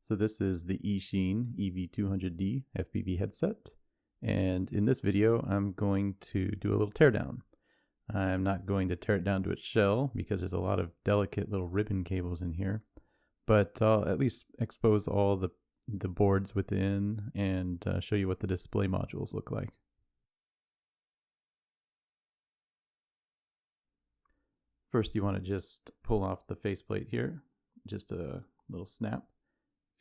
So this is the Eachine EV200D FPV headset, and in this video I'm going to do a little teardown. I'm not going to tear it down to its shell because there's a lot of delicate little ribbon cables in here, but I'll at least expose all the boards within and show you what the display modules look like. First you want to just pull off the faceplate here, just a little snap.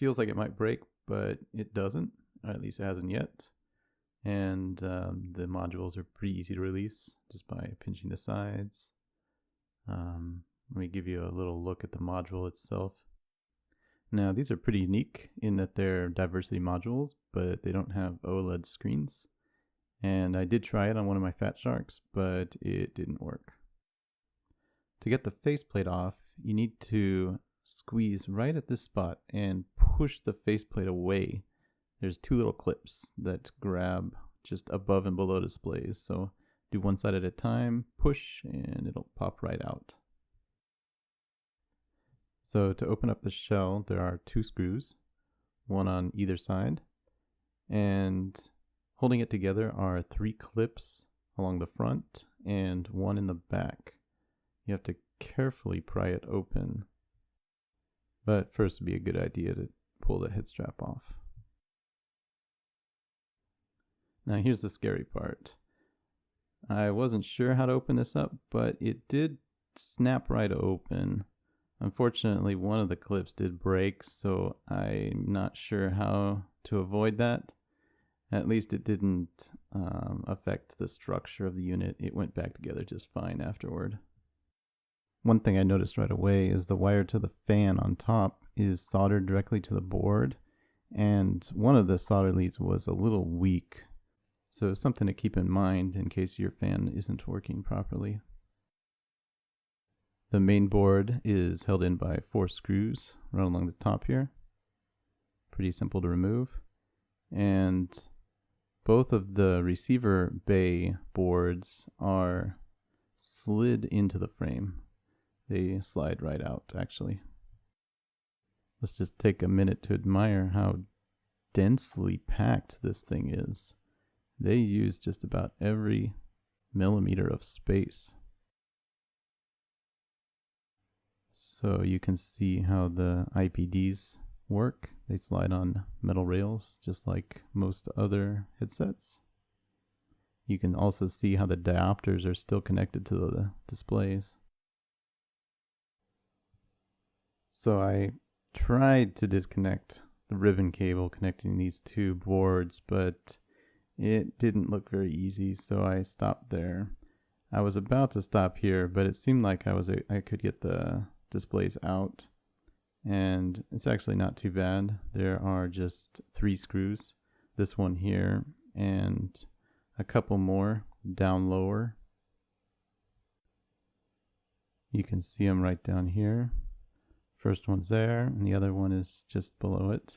Feels like it might break, but it doesn't, or at least it hasn't yet. And the modules are pretty easy to release just by pinching the sides. Let me give you a little look at the module itself. Now these are pretty unique in that they're diversity modules, but they don't have OLED screens. And I did try it on one of my Fat Sharks, but it didn't work. To get the faceplate off, you need to squeeze right at this spot and push the faceplate away. There's two little clips that grab just above and below displays, so do one side at a time, push, and it'll pop right out. So to open up the shell, there are two screws, one on either side, and holding it together are three clips along the front and one in the back. You have to carefully pry it open, but first it'd be a good idea to pull the head strap off. Now here's the scary part. I wasn't sure how to open this up, but it did snap right open. Unfortunately, one of the clips did break, so I'm not sure how to avoid that. At least it didn't affect the structure of the unit. It went back together just fine afterward. One thing I noticed right away is the wire to the fan on top is soldered directly to the board, and one of the solder leads was a little weak. So something to keep in mind in case your fan isn't working properly. The main board is held in by 4 screws right along the top here. Pretty simple to remove. And both of the receiver bay boards are slid into the frame. They slide right out, actually. Let's just take a minute to admire how densely packed this thing is. They use just about every millimeter of space. So you can see how the IPDs work. They slide on metal rails just like most other headsets. You can also see how the diopters are still connected to the displays. So I tried to disconnect the ribbon cable connecting these two boards, but it didn't look very easy, so I stopped there. I was about to stop here, but it seemed like I could get the displays out, and it's actually not too bad. There are just 3 screws, this one here, and a couple more down lower. You can see them right down here. First one's there, and the other one is just below it.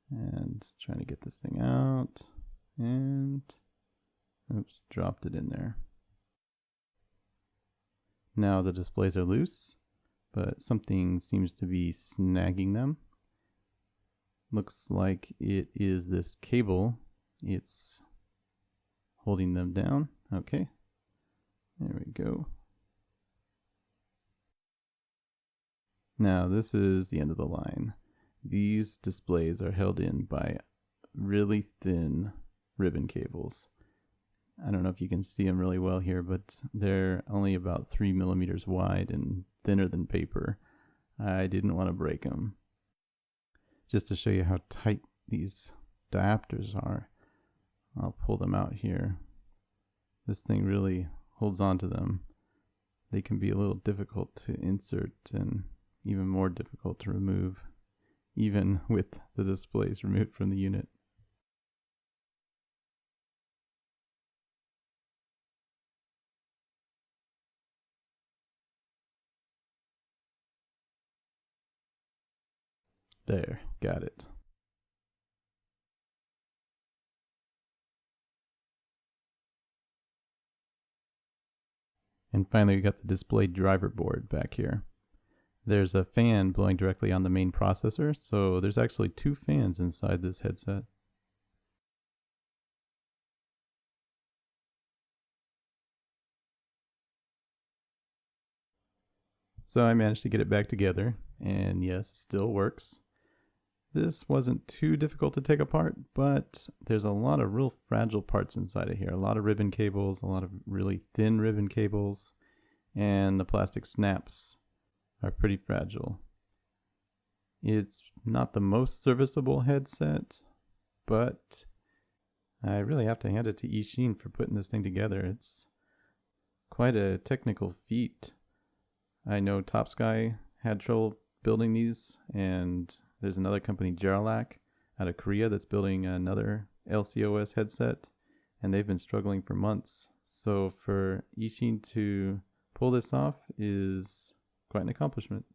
And trying to get this thing out, and oops, dropped it in there. Now the displays are loose, but something seems to be snagging them. Looks like it is this cable. It's holding them down. Okay, there we go. Now this is the end of the line. These displays are held in by really thin ribbon cables. I don't know if you can see them really well here, but they're only about 3 millimeters wide and thinner than paper. I didn't want to break them. Just to show you how tight these diopters are, I'll pull them out here. This thing really holds on to them. They can be a little difficult to insert and even more difficult to remove, even with the displays removed from the unit. There, got it. And finally, we got the display driver board back here. There's a fan blowing directly on the main processor, so there's actually 2 fans inside this headset. So I managed to get it back together, and yes, it still works. This wasn't too difficult to take apart, but there's a lot of real fragile parts inside of here. A lot of ribbon cables, a lot of really thin ribbon cables, and the plastic snaps are pretty fragile. It's not the most serviceable headset, but I really have to hand it to Eachine for putting this thing together. It's quite a technical feat. I know Top Sky had trouble building these, and there's another company, Jarlac, out of Korea that's building another LCOS headset, and they've been struggling for months. So for Eachine to pull this off is quite an accomplishment.